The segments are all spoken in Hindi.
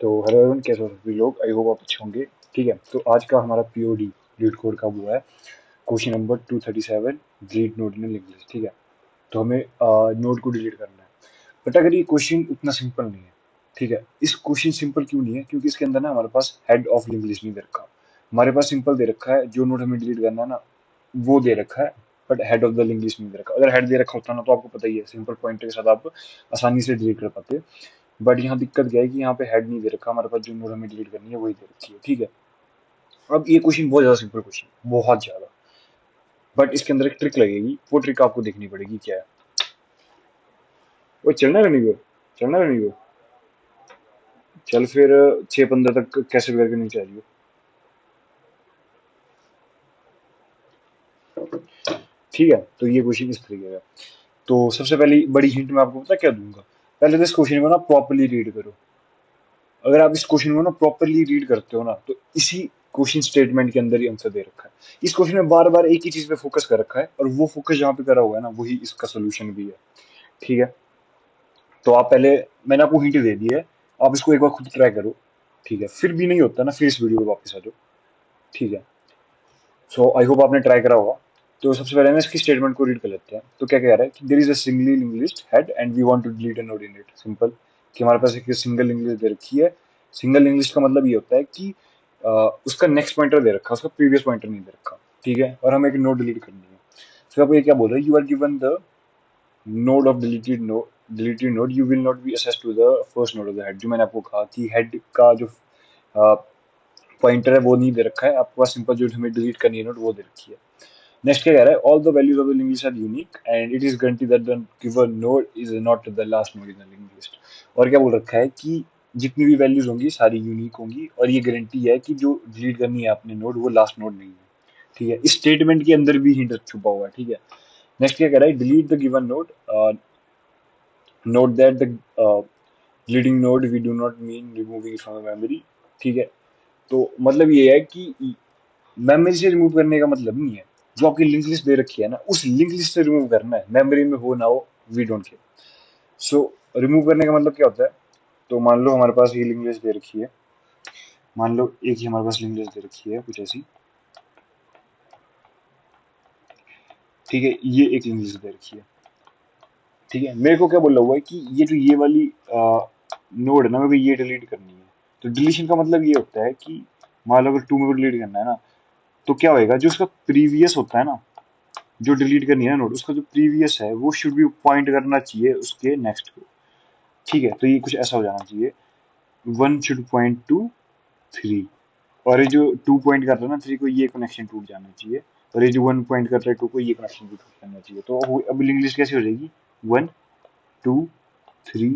तो हेलो एवरीवन, कैसे हो सभी लोग? आई होप आप अच्छे होंगे। ठीक है, तो आज का हमारा पीओडी लीड कोड का वो है question number 237, delete node in English. ठीक है, तो हमें नोड को डिलीट करना है। बट अगर ये क्वेश्चन उतना सिंपल नहीं है, ठीक है, इस क्वेश्चन सिंपल क्यों नहीं है? क्योंकि इसके अंदर ना हमारे पास हेड ऑफ इंग्लिश नहीं दे रखा। हमारे पास सिंपल दे रखा है, जो नोड हमें डिलीट करना है ना वो दे रखा है, but head of the English नहीं दे रखा। अगर हेड दे रखा होता ना तो आपको पता ही है, सिंपल पॉइंटर के साथ आप आसानी से डिलीट कर पाते। बट यहाँ दिक्कत क्या है कि यहाँ पे हेड नहीं दे रखा, हमारे पास जो नोड हमें डिलीट करनी है वही दे रखी है। ठीक है, अब ये क्वेश्चन बहुत ज्यादा सिंपल क्वेश्चन, बहुत ज्यादा। बट इसके अंदर एक ट्रिक लगेगी, वो ट्रिक आपको देखनी पड़ेगी क्या है। वो चलना है नहीं, वो चलना है नहीं, वो चल फिर 6-15 तक कैसे भी करके नीचे आ जाइए। ठीक है, तो ये क्वेश्चन इस तरीके का। तो सबसे पहली बड़ी हिंट मैं आपको पता क्या दूंगा। पहले तो इस क्वेश्चन को ना प्रॉपरली रीड करो। अगर आप इस क्वेश्चन को ना प्रॉपरली रीड करते हो ना तो इसी क्वेश्चन स्टेटमेंट के अंदर ही आंसर दे रखा है। इस क्वेश्चन में बार बार एक ही चीज पे फोकस कर रखा है, और वो फोकस जहाँ पे करा हुआ है ना वही इसका सोल्यूशन भी है। ठीक है, तो आप पहले, मैंने आपको हिंट दे दी है, आप इसको एक बार खुद ट्राई करो। ठीक है, फिर भी नहीं होता ना फिर इस वीडियो पे वापस आ जाओ। ठीक है, सो आई होप आपने ट्राई करा होगा। तो सबसे पहले ना इसकी स्टेटमेंट को रीड कर लेते हैं। तो क्या कह रहा है कि there is a single English head and we want to delete a node in it. Simple, कि हमारे पास एक सिंगल इंग्लिश दे रखी है। सिंगल इंग्लिश का मतलब ये होता है कि उसका नेक्स्ट पॉइंटर दे रखा है, उसका प्रीवियस पॉइंटर नहीं दे रखा। ठीक है, और हमें एक नोड डिलीट करनी है। फिर आपको ये क्या बोल रहा है, you are given the node of deleted node you will not be accessed to the first node of the head। जो मैंने आपको कहा कि हेड का जो पॉइंटर है वो नहीं दे रखा है, आपके पास सिंपल जो हमें डिलीट करनी है नोड वो दे रखी है। नेक्स्ट क्या कह रहा है, all the values of the link list are unique and it is guarantee that the given node is not the last node in the link list. और क्या बोल रखा है कि जितनी भी वैल्यूज होंगी सारी यूनिक होंगी, और ये गारंटी है कि जो डिलीट करनी है आपने नोड वो लास्ट नोड नहीं है। ठीक है, इस स्टेटमेंट के अंदर भी हिंट छुपा हुआ है। ठीक है, नेक्स्ट क्या कह रहा है, delete the given node, note that the deleting node we do not mean removing it from the memory। ठीक है, तो मतलब ये है कि मेमोरी से रिमूव करने का मतलब नहीं है, जो आपकी लिंक लिस्ट दे रखी है ना उस लिंक लिस्ट से रिमूव करना है, मेमोरी में हो ना हो we don't care. So remove करने का मतलब क्या होता है, तो मान लो हमारे पास ये लिंक लिस्ट दे रखी है, मान लो एक ही हमारे पास लिंक लिस्ट दे रखी है कुछ ऐसी। ठीक है, ये एक लिंक लिस्ट दे रखी है। ठीक है, मेरे को क्या बोला हुआ है कि ये जो ये वाली नोड है ना, मेरे को ये डिलीट करनी है। तो डिलीशन का मतलब ये होता है कि मान लो अगर टू में को डिलीट करना है ना, तो क्या होएगा, जो उसका प्रीवियस होता है ना, जो डिलीट करनी है ना नोड, उसका जो प्रीवियस है वो शुड भी पॉइंट करना चाहिए उसके नेक्स्ट को। ठीक है, तो ये कुछ ऐसा हो जाना चाहिए, one should point two three, और ये जो टू पॉइंट कर रहा है ना थ्री को, ये कनेक्शन टूट जाना चाहिए। और ये जो वन पॉइंट कर रहा है टू को, ये कनेक्शन भी टूट जाना चाहिए। तो अब इंग्लिश कैसे हो जाएगी, वन टू थ्री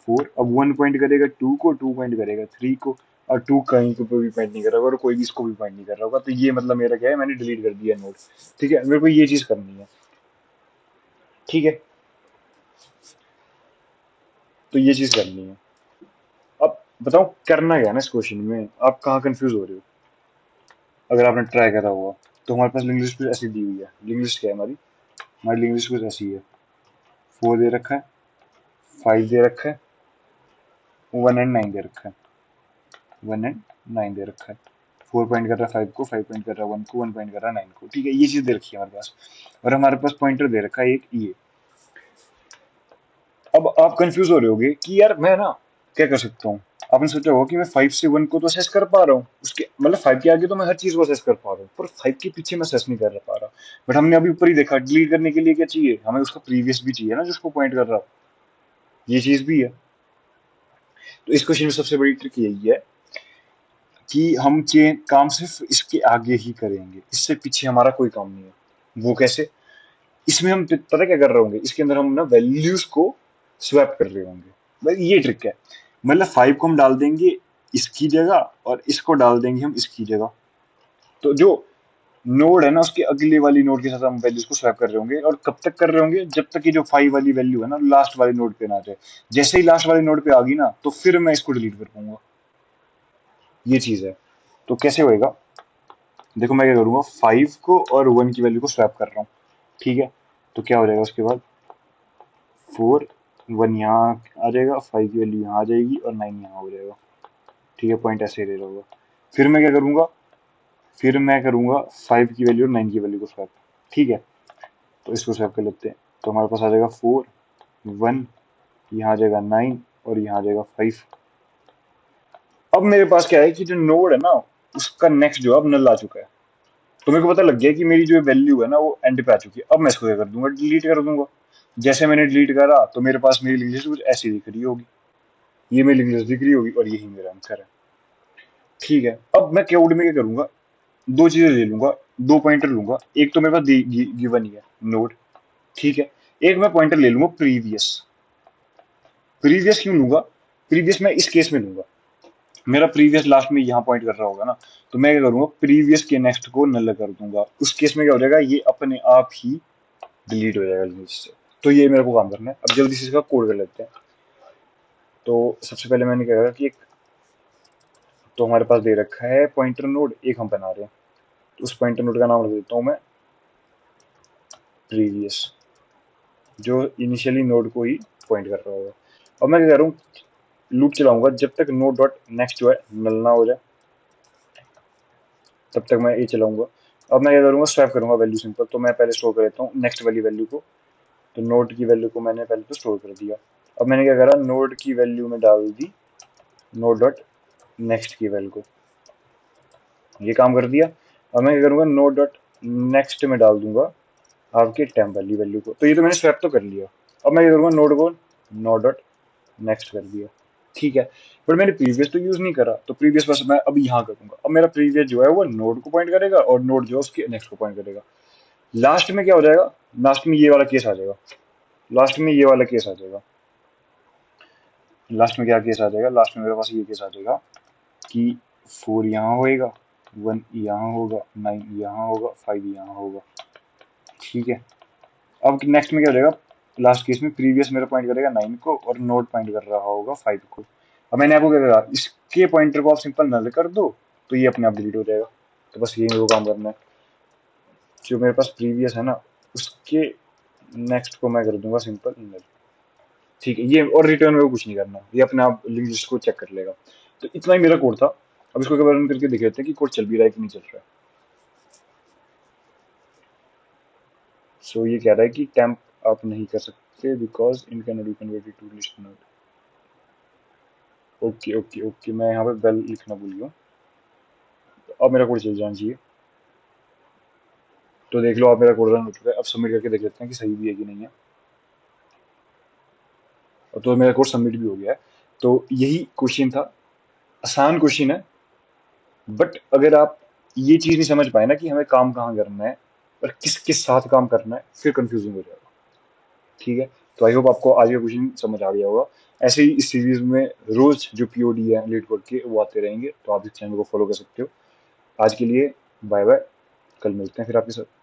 फोर। अब वन पॉइंट करेगा टू को, टू पॉइंट करेगा थ्री को, और टू कहीं को भी पॉइंट नहीं कर रहा होगा, और कोई भी इसको भी पॉइंट नहीं कर रहा होगा। तो ये मतलब मेरा क्या है, मैंने डिलीट कर दिया नोट। ठीक है, मेरे को ये चीज करनी है। ठीक है, तो ये चीज करनी है। अब बताओ करना क्या है ना इस क्वेश्चन में, आप कहाँ कंफ्यूज हो रहे हो? अगर आपने ट्राई करा हुआ तो हमारे पास लिंक लिस्ट कुछ ऐसी दी हुई है। लिंक लिस्ट क्या है हमारी, हमारी लिंक लिस्ट कुछ ऐसी है, फोर दे रखा है, फाइव दे रखा है, वन एंड नाइन दे रखा है, वन एंड नाइन दे रखा है। फोर पॉइंट कर रहा है फाइव को, फाइव पॉइंट कर रहा है वन को, वन पॉइंट कर रहा है नाइन को। ठीक है, ये चीज दे रखी है हमारे पास, और हमारे पास पॉइंटर दे रखा है एक ये। अब आप कंफ्यूज हो रहे होगे कि यार मैं ना क्या कर सकता हूँ। आपने सोचा होगा कि मैं फाइव से वन को तो असेस कर पा रहा हूँ, उसके मतलब फाइव के आगे तो मैं हर चीज को असेस कर पा रहा हूँ, पर फाइव के पीछे मैं असेस नहीं कर पा रहा। बट हमने अभी ऊपर ही देखा, डिलीट करने के लिए क्या चाहिए हमें, उसका प्रीवियस भी चाहिए ना जो उसको पॉइंट कर रहा हो, ये चीज भी है। तो इस क्वेश्चन में सबसे बड़ी ट्रिक यही है कि हम काम सिर्फ इसके आगे ही करेंगे, इससे पीछे हमारा कोई काम नहीं है। वो कैसे, इसमें हम पता क्या कर रहे होंगे, इसके अंदर हम ना वैल्यूज को स्वैप कर रहे होंगे। भाई ये ट्रिक है, मतलब फाइव को हम डाल देंगे इसकी जगह, और इसको डाल देंगे हम इसकी जगह। तो जो नोड है ना उसके अगले वाली नोड के साथ हम वैल्यूज को स्वैप कर रहे होंगे, और कब तक कर रहे होंगे, जब तक कि जो फाइव वाली वैल्यू है ना लास्ट वाले नोड पे ना आ जाए। जैसे ही लास्ट वाले नोड पे आ गई ना तो फिर मैं इसको डिलीट कर पाऊंगा। ये चीज है। तो कैसे होएगा, देखो मैं क्या करूंगा, फाइव को और वन की वैल्यू को स्वैप कर रहा हूँ। ठीक है, तो क्या हो जाएगा उसके बाद, फोर, वन यहाँ आ जाएगा, फाइव की वैल्यू यहाँ आ जाएगी, और नाइन यहाँ हो जाएगा। ठीक है, पॉइंट ऐसे ही रह होगा। फिर मैं क्या करूंगा, फिर मैं करूंगा 5 की वैल्यू और 9 की वैल्यू को स्वैप। ठीक है, तो इसको स्वैप कर लेते हैं। तो हमारे पास आ जाएगा 4 1, यहाँ आ जाएगा 9 और यहाँ आ जाएगा 5। अब मेरे पास क्या है कि जो नोड है ना, उसका नेक्स्ट जो अब नल आ चुका है। तो मेरे को पता लग गया कि मेरी जो वैल्यू है ना वो एंड पे आ चुकी है। अब मैं इसको क्या कर दूंगा, डिलीट कर दूंगा। जैसे मैंने डिलीट करा तो मेरे पास मेरी लिंक लिस्ट कुछ ऐसी दिख रही होगी, ये मेरी लिंक लिस्ट दिख रही होगी और यही मेरा आंसर है। ठीक है, अब मैं कोड में क्या करूंगा, दो चीजें ले लूंगा, दो पॉइंटर लूंगा। एक तो मेरे पास गिवन ही है नोड, ठीक है। एक मैं पॉइंटर ले लूंगा प्रीवियस। प्रीवियस क्यों लूंगा, प्रीवियस मैं इस केस में लूंगा, मेरा प्रीवियस लास्ट में यहाँ पॉइंट कर रहा होगा ना, तो मैं क्या करूंगा, प्रीवियस के नेक्स्ट को नल कर दूंगा। उस केस में क्या हो जाएगा, ये अपने आप ही डिलीट हो जाएगा लिस्ट से। तो ये मेरे को काम करना है। अब जल्दी से इसका कोड कर लेते हैं। तो सबसे पहले मैंने क्या करा कि एक, तो हमारे पास दे रखा है पॉइंटर नोड, एक हम बना रहे हैं। तो उस पॉइंटर नोड का नाम रख देता हूँ मैं प्रीवियस, जो इनिशियली नोड को ही पॉइंट कर रहा होगा। अब मैं क्या करूँ, लूप चलाऊंगा जब तक नोड डॉट नेक्स्ट जो है नल ना हो जाए, तब तक मैं ये चलाऊंगा। अब मैं क्या करूंगा, स्वैप करूंगा वैल्यू सिंपल। तो मैं पहले स्टोर कर लेता हूँ नेक्स्ट वाली वैल्यू को। तो नोड की वैल्यू को मैंने पहले तो स्टोर कर दिया। अब मैंने क्या करा, नोड की वैल्यू में डाल दी नोड डॉट नेक्स्ट की वैल्यू को, ये काम कर दिया। अब मैं क्या करूंगा, नोड डॉट नेक्स्ट में डाल दूंगा आपके टेम्प वाली वैल्यू को। तो ये तो मैंने स्वैप तो कर लिया। अब मैं क्या करूंगा, नोड को नोड डॉट नेक्स्ट कर दिया। ठीक है, पर मैंने प्रीवियस तो यूज नहीं करा, तो प्रीवियस बस मैं अब यहाँ करूंगा। अब मेरा प्रीवियस जो है वो नोड को पॉइंट करेगा और नोड जो है उसके नेक्स्ट को पॉइंट करेगा। लास्ट में क्या हो जाएगा, लास्ट में ये वाला केस आ जाएगा, लास्ट में ये वाला केस आ जाएगा। लास्ट में क्या केस आ जाएगा, लास्ट में मेरे पास ये केस आ जाएगा कि 4 यहाँ होएगा, 1 यहाँ होगा, 9 यहाँ होगा, 5 यहाँ होगा। ठीक है, अब नेक्स्ट में क्या हो जाएगा, लास्ट केस में प्रीवियस मेरा पॉइंट करेगा 9 को और नोड पॉइंट कर रहा होगा 5 को। अब मैंने आपको क्या कहा, इसके पॉइंटर को आप सिंपल नल कर दो तो ये अपने आप डिलीट हो जाएगा। तो बस यही मेरे को काम करना है, जो मेरे पास प्रीवियस है ना उसके नेक्स्ट को मैं कर दूंगा सिंपल नल। ठीक है, ये और रिटर्न में कुछ नहीं करना, ये अपने आप लिंक लिस्ट को चेक कर लेगा। तो इतना ही मेरा कोड था। अब इसको रन करके देख लेते हैं कि कोड चल भी रहा है कि नहीं चल रहा है। सो ये कह रहा है कि टेम्प आप नहीं कर सकते because in can not be converted to list node. Okay okay okay, मैं यहाँ पे वेल लिखना भूल गया। तो अब मेरा कोड चल जाना चाहिए। तो देख लो, आप मेरा कोड रन हो चुका है। अब सबमिट करके देख लेते हैं कि सही भी है कि नहीं है। और तो मेरा कोड सबमिट भी हो गया है। तो यही क्वेश्चन था, आसान क्वेश्चन है, बट अगर आप ये चीज नहीं समझ पाए ना कि हमें काम कहाँ करना है और किस किस साथ काम करना है, फिर कंफ्यूजिंग हो जाएगा। ठीक है, तो आई होप आपको आज का क्वेश्चन समझ आ गया होगा। ऐसे ही इस सीरीज में रोज जो पीओडी है लीड कोड के वो आते रहेंगे, तो आप इस चैनल को फॉलो कर सकते हो। आज के लिए बाय बाय, कल मिलते हैं फिर आपके साथ।